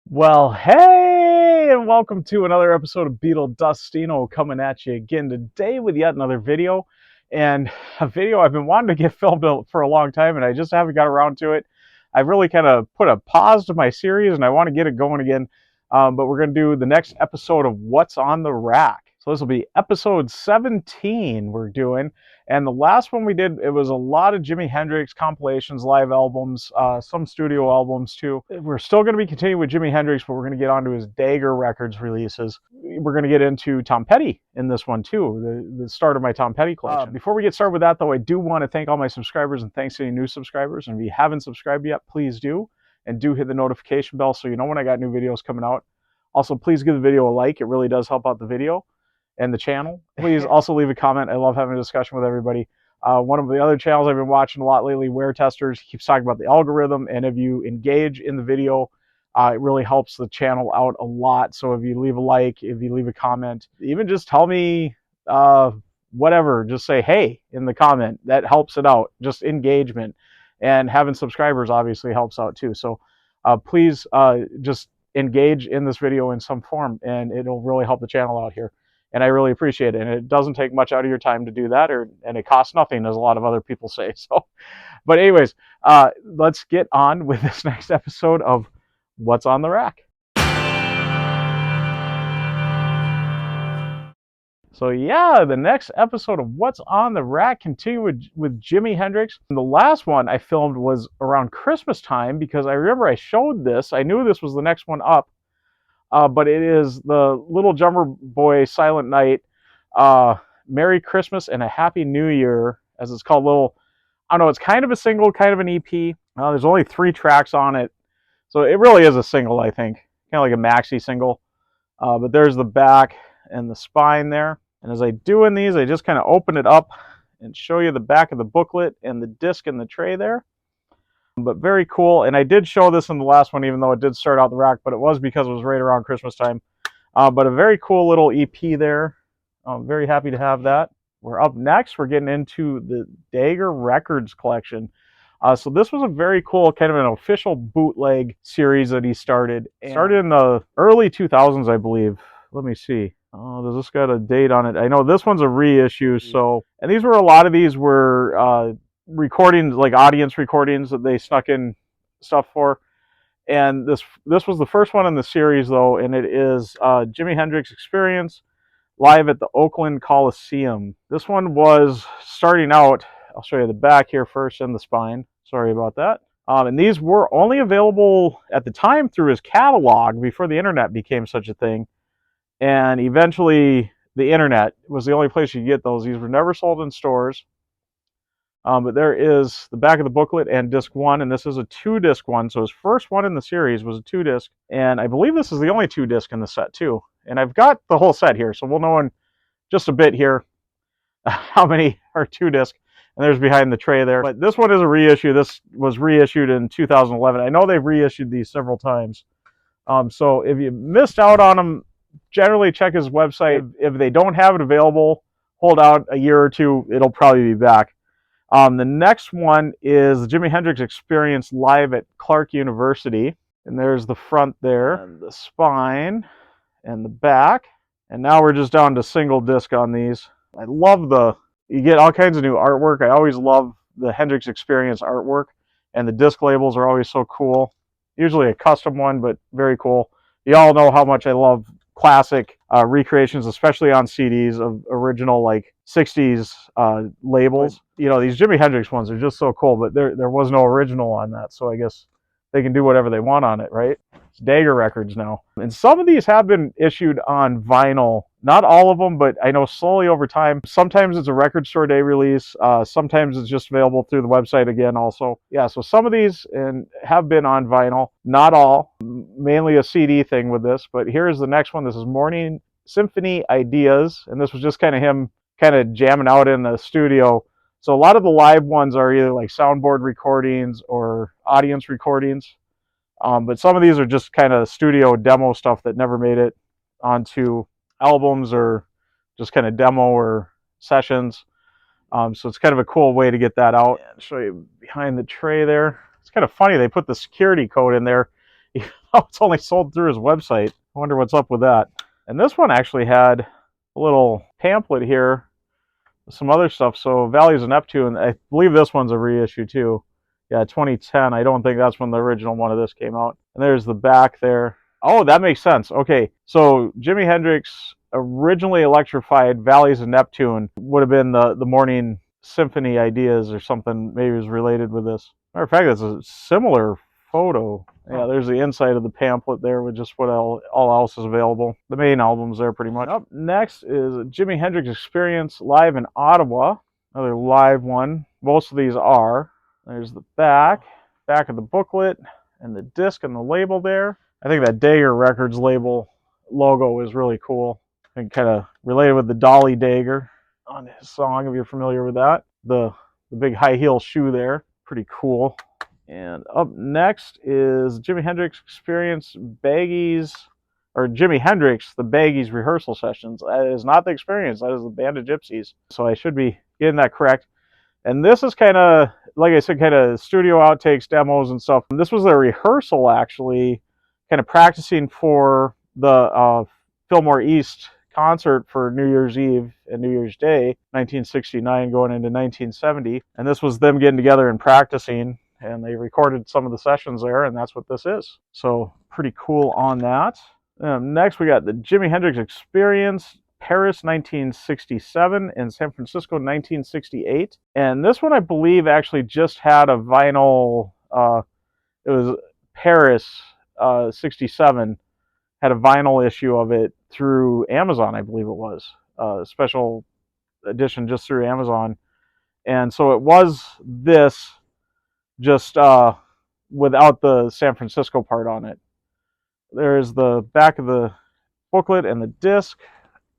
Well, hey, and welcome to another episode of Beetle Dustino coming at you again today with yet another video. And a video I've been wanting to get filmed for a long time, and I just haven't got around to it. I really kind of put a pause to my series, and I want to get it going again. But we're going to do the next episode of What's on the Rack. So this will be episode 17 we're doing. And the last one we did, it was a lot of Jimi Hendrix compilations, live albums, some studio albums too. We're still going to be continuing with Jimi Hendrix, but we're going to get onto his Dagger Records releases. We're going to get into Tom Petty in this one too, the start of my Tom Petty collection. Before we get started with that though, I do want to thank all my subscribers and thanks to any new subscribers. And if you haven't subscribed yet, please do. And do hit the notification bell so you know when I got new videos coming out. Also, please give the video a like. It really does help out the video and the channel. Please also leave a comment. I love having a discussion with everybody. One of the other channels I've been watching a lot lately, Wear Testers, keeps talking about the algorithm, and if you engage in the video, it really helps the channel out a lot. So if you leave a like, if you leave a comment, even just tell me whatever, just say hey in the comment. That helps it out. Just engagement, and having subscribers obviously helps out too. So please just engage in this video in some form, and it'll really help the channel out here. And I really appreciate it. And it doesn't take much out of your time to do that, and it costs nothing, as a lot of other people say. So, but anyways, let's get on with this next episode of What's on the Rack. So yeah, the next episode of What's on the Rack continued with Jimi Hendrix. And the last one I filmed was around Christmas time, because I remember I showed this. I knew this was the next one up. But it is the Little Drummer Boy Silent Night, Merry Christmas and a Happy New Year, as it's called. I don't know, it's kind of a single, kind of an EP. There's only 3 tracks on it, so it really is a single, I think, kind of like a maxi single. But there's the back and the spine there. And as I do in these, I just kind of open it up and show you the back of the booklet and the disc in the tray there. But very cool. And I did show this in the last one, even though it did start out the rack, but it was because it was right around Christmas time. But a very cool little EP there. I'm very happy to have that. We're up next. We're getting into the Dagger Records collection. So this was a very cool, kind of an official bootleg series that he started. Started in the early 2000s, I believe. Let me see. Oh, does this got a date on it? I know this one's a reissue. So, and these were, a lot of these were recordings, like audience recordings that they snuck in stuff for. And this was the first one in the series though, and it is Jimi Hendrix Experience live at the Oakland Coliseum. This one was starting out, I'll show you the back here first and the spine. Sorry about that. And these were only available at the time through his catalog before the internet became such a thing. And eventually the internet was the only place you could get those. These were never sold in stores. But there is the back of the booklet and disc 1, and this is a 2-disc one. So his first one in the series was a 2-disc, and I believe this is the only 2-disc in the set too. And I've got the whole set here, so we'll know in just a bit here how many are 2-disc. And there's behind the tray there. But this one is a reissue. This was reissued in 2011. I know they've reissued these several times. So if you missed out on them, generally check his website. If they don't have it available, hold out a year or two. It'll probably be back. The next one is the Jimi Hendrix Experience live at Clark University. And there's the front there, and the spine, and the back. And now we're just down to single disc on these. I love you get all kinds of new artwork. I always love the Hendrix Experience artwork. And the disc labels are always so cool. Usually a custom one, but very cool. You all know how much I love classic recreations, especially on CDs of original like 60s labels. But, you know, these Jimi Hendrix ones are just so cool, but there was no original on that, so I guess they can do whatever they want on it, right? It's Dagger Records now. And some of these have been issued on vinyl. Not all of them, but I know slowly over time. Sometimes it's a record store day release. Sometimes it's just available through the website again also. Yeah, so some of these have been on vinyl. Not all. Mainly a CD thing with this. But here's the next one. This is Morning Symphony Ideas. And this was just kind of him kind of jamming out in the studio. So a lot of the live ones are either like soundboard recordings or audience recordings. But some of these are just kind of studio demo stuff that never made it onto albums or just kind of demo or sessions. So it's kind of a cool way to get that out. And show you behind the tray there. It's kind of funny, they put the security code in there, even it's only sold through his website. I wonder what's up with that. And this one actually had a little pamphlet here, some other stuff. So Valleys of Neptune, I believe this one's a reissue too. Yeah, 2010. I don't think that's when the original one of this came out. And there's the back there. Oh, that makes sense. Okay, so Jimi Hendrix originally electrified Valleys of Neptune. Would have been the Morning Symphony Ideas or something. Maybe it was related with this. Matter of fact, it's a similar photo. Yeah, there's the inside of the pamphlet there with just what all else is available. The main album's there pretty much. Up next is Jimi Hendrix Experience live in Ottawa. Another live one. Most of these are. There's the back of the booklet, and the disc and the label there. I think that Dagger Records label logo is really cool. And kind of related with the Dolly Dagger on his song, if you're familiar with that. The big high heel shoe there. Pretty cool. And up next is Jimi Hendrix Experience Baggies, or Jimi Hendrix, the Baggies rehearsal sessions. That is not the Experience, that is the Band of Gypsies. So I should be getting that correct. And this is kind of, like I said, kind of studio outtakes, demos and stuff. And this was a rehearsal, actually, kind of practicing for the Fillmore East concert for New Year's Eve and New Year's Day, 1969 going into 1970. And this was them getting together and practicing. And they recorded some of the sessions there, and that's what this is. So pretty cool on that. Next, we got the Jimi Hendrix Experience, Paris 1967 and San Francisco 1968. And this one, I believe, actually just had a vinyl. It was Paris 67, had a vinyl issue of it through Amazon, I believe it was. A special edition just through Amazon. And so it was this, just without the San Francisco part on it. There's the back of the booklet and the disc,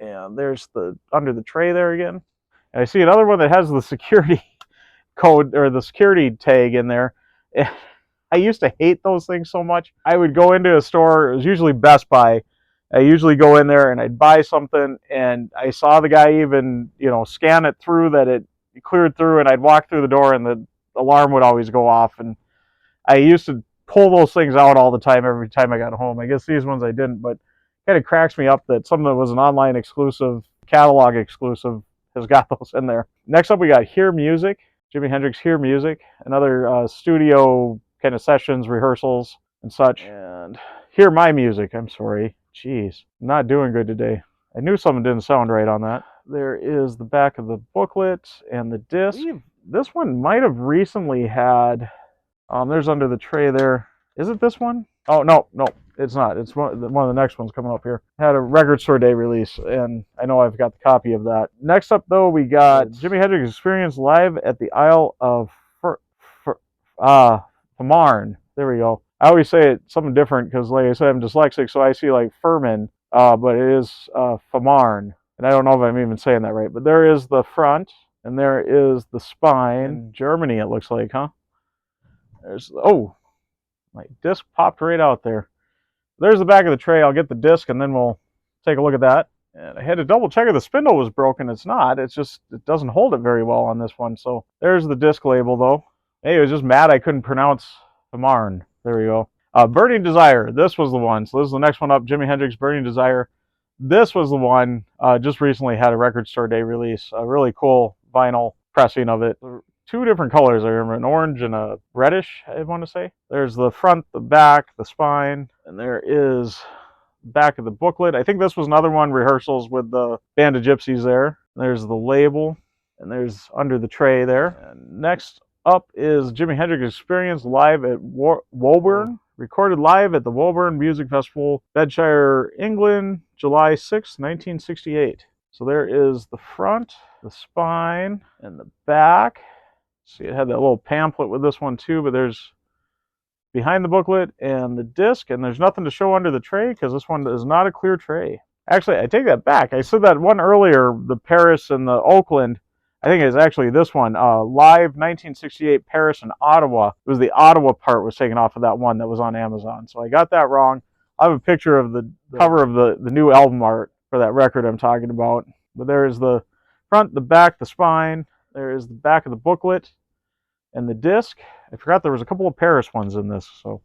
and there's the under the tray there again. And I see another one that has the security code or the security tag in there. I used to hate those things so much. I would go into a store, it was usually Best Buy. I usually go in there and I'd buy something, and I saw the guy even, scan it through that it cleared through, and I'd walk through the door and the alarm would always go off, and I used to pull those things out all the time every time I got home. I guess these ones I didn't, but it kind of cracks me up that something that was an online exclusive, catalog exclusive, has got those in there. Next up, we got Hear Music, Jimi Hendrix Hear Music, another studio kind of sessions, rehearsals, and such. And Hear My Music, I'm sorry. Jeez, I'm not doing good today. I knew something didn't sound right on that. There is the back of the booklet and the disc. This one might have recently had, there's under the tray there. Is it this one? Oh, no, it's not. It's one of the next ones coming up here. Had a Record Store Day release, and I know I've got the copy of that. Next up, though, we got Jimi Hendrix Experience live at the Isle of Famarn. There we go. I always say it something different because, like I said, I'm dyslexic, so I see like Furman, but it is Famarn. And I don't know if I'm even saying that right. But there is the front, and there is the spine. Germany, it looks like, huh? There's, oh, my disc popped right out there. There's the back of the tray. I'll get the disc, and then we'll take a look at that. And I had to double check if the spindle was broken. It's not. It's just, it doesn't hold it very well on this one. So there's the disc label, though. Hey, I was just mad I couldn't pronounce Famarn. There we go. Burning Desire. This was the one. So this is the next one up. Jimi Hendrix Burning Desire. This was the one. Just recently had a Record Store Day release. A really cool vinyl pressing of it. Two different colors. I remember an orange and a reddish, I want to say. There's the front, the back, the spine, and there is the back of the booklet. I think this was another one, rehearsals with the Band of Gypsies there. There's the label, and there's under the tray there. And next up is Jimi Hendrix Experience live at Woburn. Recorded live at the Woburn Music Festival, Bedfordshire, England, July 6, 1968. So there is the front, the spine, and the back. See, it had that little pamphlet with this one too, but there's behind the booklet and the disc, and there's nothing to show under the tray because this one is not a clear tray. Actually, I take that back. I said that one earlier, the Paris and the Oakland. I think it's actually this one, live 1968 Paris and Ottawa. It was the Ottawa part was taken off of that one that was on Amazon. So I got that wrong. I have a picture of the cover of the new album art for that record I'm talking about. But there is the front, the back, the spine. There is the back of the booklet and the disc. I forgot there was a couple of Paris ones in this. So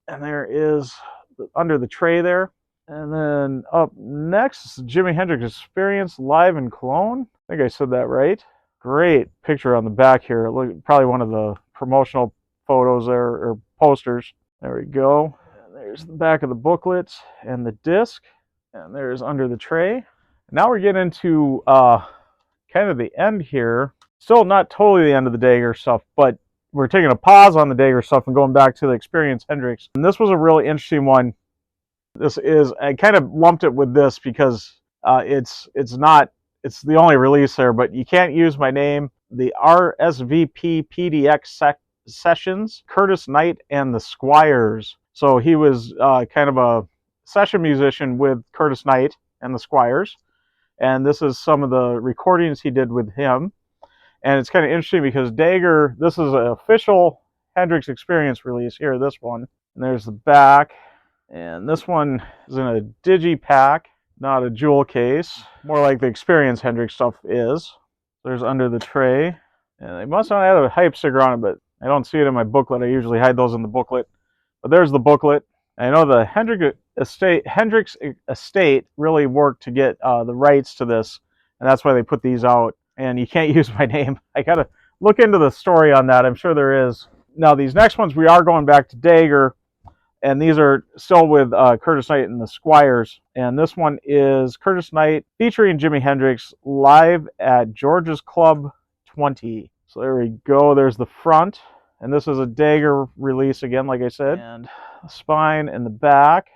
And there is under the tray there. And then up next is Jimi Hendrix Experience Live in Cologne. I think I said that right. Great picture on the back here. Look, probably one of the promotional photos there, or posters. There we go. And there's the back of the booklet and the disc. And there's under the tray. Now we're getting into kind of the end here. Still not totally the end of the Dagger stuff, but we're taking a pause on the Dagger stuff and going back to the Experience Hendrix. And this was a really interesting one. This is, I kind of lumped it with this because it's the only release there, but you can't use my name. The RSVP PDX sessions, Curtis Knight and the Squires. So he was kind of a session musician with Curtis Knight and the Squires. And this is some of the recordings he did with him. And it's kind of interesting because Dagger, this is an official Hendrix Experience release here, this one. And there's the back. And this one is in a digipack, not a jewel case. More like the Experience Hendrix stuff is. There's under the tray. And they must not have a hype sticker on it, but I don't see it in my booklet. I usually hide those in the booklet. But there's the booklet. I know the Hendrix estate really worked to get the rights to this, and that's why they put these out. And you can't use my name. I gotta look into the story on that. I'm sure there is. Now these next ones, we are going back to Dagger, and these are still with Curtis Knight and the Squires. And this one is Curtis Knight featuring Jimi Hendrix live at George's Club 20. So there we go. There's the front. And this is a Dagger release again, like I said. And the spine and the back.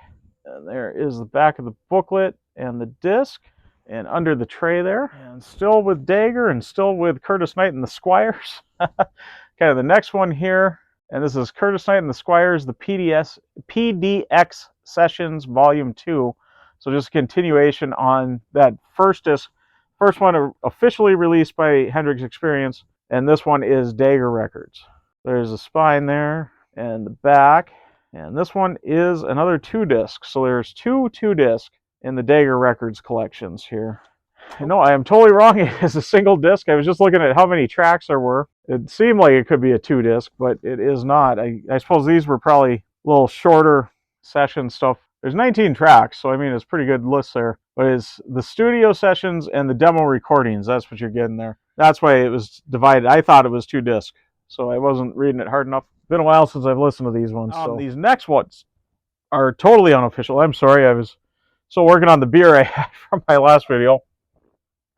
And there is the back of the booklet and the disc. And under the tray there. And still with Dagger and still with Curtis Knight and the Squires. Kind of the next one here. And this is Curtis Knight and the Squires, the PDX Sessions Volume 2. So just a continuation on that first disc. First one officially released by Hendrix Experience. And this one is Dagger Records. There's the spine there and the back. And this one is another 2-disc. So there's two 2-disc in the Dagger Records collections here. No, I am totally wrong. It is a single disc. I was just looking at how many tracks there were. It seemed like it could be a 2-disc, but it is not. I suppose these were probably a little shorter session stuff. There's 19 tracks, so I mean, it's a pretty good list there. But it's the studio sessions and the demo recordings. That's what you're getting there. That's why it was divided. I thought it was 2-disc, so I wasn't reading it hard enough. It's been a while since I've listened to these ones. So these next ones are totally unofficial. I'm sorry, I was still working on the beer I had from my last video.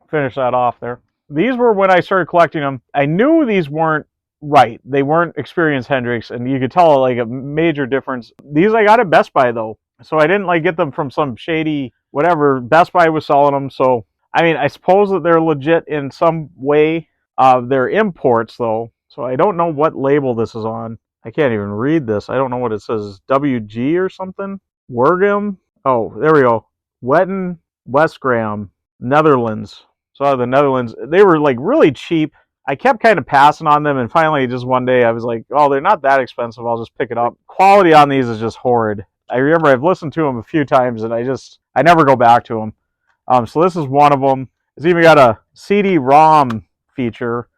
Finish that off there. These were when I started collecting them. I knew these weren't right. They weren't Experience Hendrix, and you could tell like a major difference. These I got at Best Buy though, so I didn't like get them from some shady whatever. Best Buy was selling them, so I mean I suppose that they're legit in some way. They're imports though, so I don't know what label this is on. I can't even read this. I don't know what it says. WG or something. Wergum. Oh, there we go. Wetten Westgram, Netherlands. So out of the Netherlands, they were like really cheap. I kept kind of passing on them, and finally just one day I was like, oh, they're not that expensive, I'll just pick it up. Quality on these is just horrid. I remember I've listened to them a few times and I never go back to them. So this is one of them. It's even got a CD-ROM feature,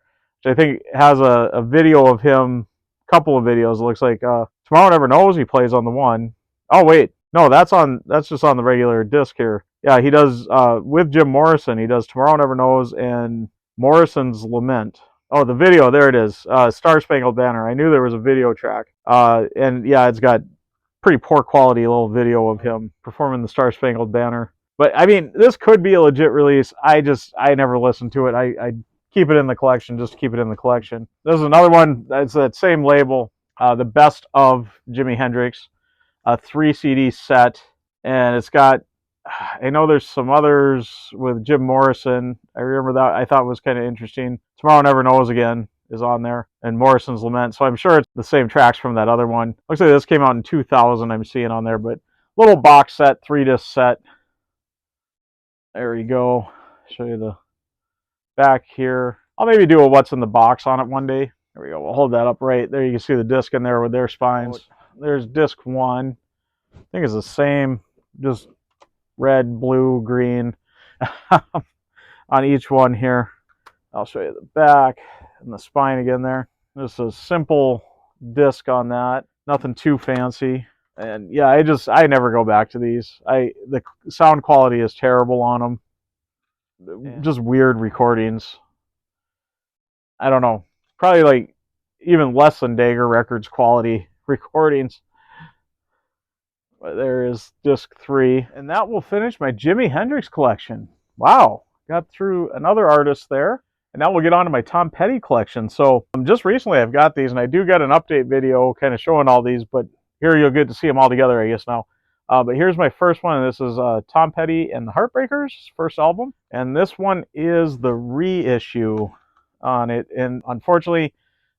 which I think has a video of him, a couple of videos. It looks like Tomorrow Never Knows he plays on the one. Oh wait, no, that's just on the regular disc here. Yeah, he does, with Jim Morrison, he does Tomorrow Never Knows and Morrison's Lament. Oh, the video, there it is. Star Spangled Banner. I knew there was a video track. And yeah, it's got pretty poor quality little video of him performing the Star Spangled Banner. But I mean, this could be a legit release. I never listened to it. I keep it in the collection, just to keep it in the collection. This is another one, it's that same label, the Best of Jimi Hendrix, a 3 CD set. And it's got, I know there's some others with Jim Morrison. I remember that. I thought was kind of interesting. Tomorrow Never Knows again is on there, and Morrison's Lament. So I'm sure it's the same tracks from that other one. Looks like this came out in 2000. I'm seeing on there, but little box set, 3-disc set. There you go. Show you the back here. I'll maybe do a what's in the box on it one day. There we go. We'll hold that up right there. You can see the disc in there with their spines. There's disc 1. I think it's the same, just red, blue, green on each one here. I'll show you the back and the spine again there. Just a simple disc on that. Nothing too fancy. And yeah, I never go back to these. The sound quality is terrible on them. Just weird recordings. I don't know. Probably like even less than Dagger Records quality recordings. But there is disc 3. And that will finish my Jimi Hendrix collection. Wow. Got through another artist there. And now we'll get on to my Tom Petty collection. So just recently I've got these, and I do get an update video kind of showing all these, but here you'll get to see them all together, I guess, now. But here's my first one, and this is Tom Petty and the Heartbreakers, first album. And this one is the reissue on it. And unfortunately,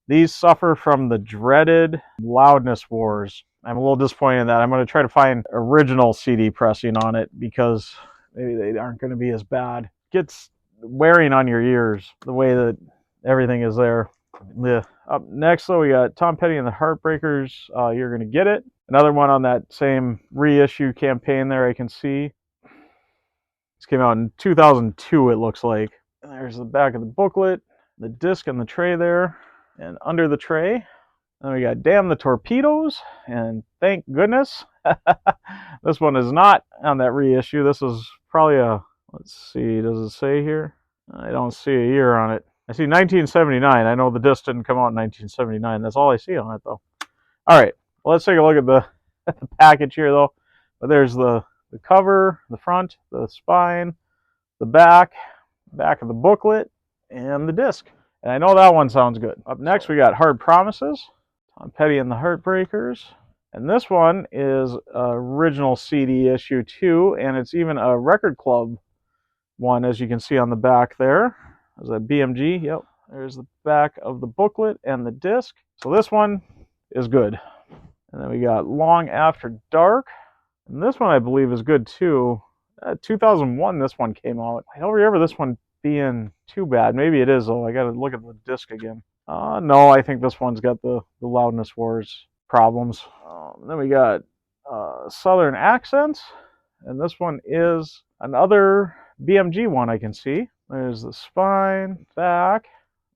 these suffer from the dreaded loudness wars. I'm a little disappointed in that. I'm going to try to find original CD pressing on it because maybe they aren't going to be as bad. It gets wearing on your ears the way that everything is there. Yeah. Up next, though, we got Tom Petty and the Heartbreakers. You're Gonna Get It. Another one on that same reissue campaign there, I can see. This came out in 2002, it looks like. And there's the back of the booklet, the disc and the tray there. And under the tray, then we got Damn the Torpedoes, and Thank Goodness. This one is not on that reissue. This is probably a, let's see, does it say here? I don't see a year on it. I see 1979. I know the disc didn't come out in 1979. That's all I see on it, though. All right, well, let's take a look at the, the package here, though. But there's the cover, the front, the spine, the back of the booklet, and the disc. And I know that one sounds good. Up next, we got Hard Promises, Tom Petty and the Heartbreakers. And this one is original CD issue 2, and it's even a record club one, as you can see on the back there. Is that BMG? Yep. There's the back of the booklet and the disc. So this one is good. And then we got Long After Dark. And this one I believe is good too. 2001 this one came out. I don't remember this one being too bad. Maybe it is, though. I got to look at the disc again. No, I think this one's got the loudness wars problems. Then we got Southern Accents, and this one is another BMG one I can see. There's the spine, back.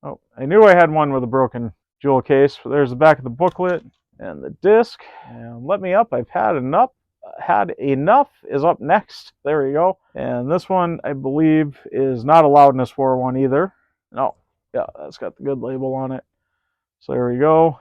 Oh, I knew I had one with a broken jewel case. There's the back of the booklet and the disc. And Let Me Up, I've had enough. Had Enough is up next. There we go. And this one, I believe, is not a loudness war one either. No, yeah, that's got the good label on it. So there we go.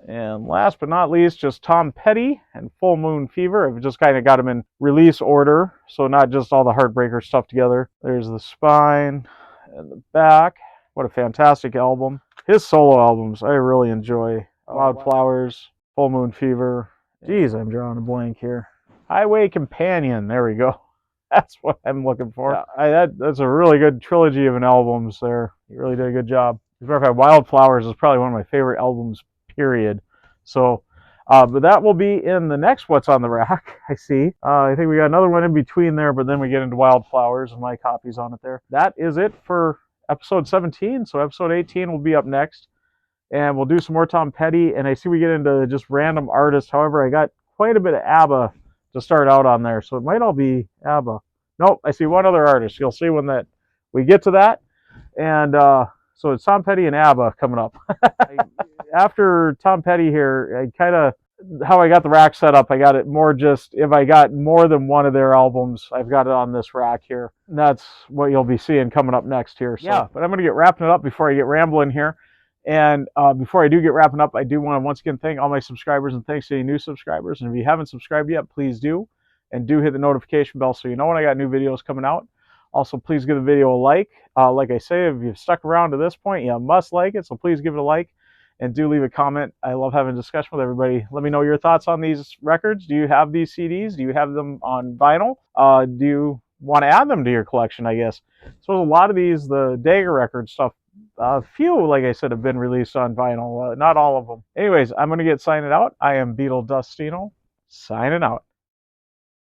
And last but not least, just Tom Petty and Full Moon Fever. I've just kind of got them in release order, so not just all the Heartbreaker stuff together. There's the spine and the back. What a fantastic album. His solo albums, I really enjoy. Wildflowers, Full Moon Fever. Geez, I'm drawing a blank here. Highway Companion, there we go. That's what I'm looking for. Yeah, that's a really good trilogy of an albums there. He really did a good job. As a matter of fact, Wildflowers is probably one of my favorite albums, period. So, but that will be in the next What's on the Rack, I see. I think we got another one in between there, but then we get into Wildflowers and my copies on it there. That is it for episode 17. So episode 18 will be up next. And we'll do some more Tom Petty. And I see we get into just random artists. However, I got quite a bit of ABBA to start out on there. So it might all be ABBA. Nope, I see one other artist. You'll see when that we get to that. And so it's Tom Petty and ABBA coming up. After Tom Petty here, I kind of, how I got the rack set up, I got it more just, if I got more than one of their albums, I've got it on this rack here. And that's what you'll be seeing coming up next here. So, yeah, but I'm going to get wrapping it up before I get rambling here. And before I do get wrapping up, I do want to once again thank all my subscribers, and thanks to any new subscribers. And if you haven't subscribed yet, please do. And do hit the notification bell so you know when I got new videos coming out. Also, please give the video a like. Like I say, if you've stuck around to this point, you must like it. So please give it a like. And do leave a comment. I love having a discussion with everybody. Let me know your thoughts on these records. Do you have these CDs? Do you have them on vinyl? Do you want to add them to your collection, I guess? So a lot of these, the Dagger Records stuff, a few, like I said, have been released on vinyl. Not all of them. Anyways, I'm going to get signing out. I am Beetle Dustino, signing out.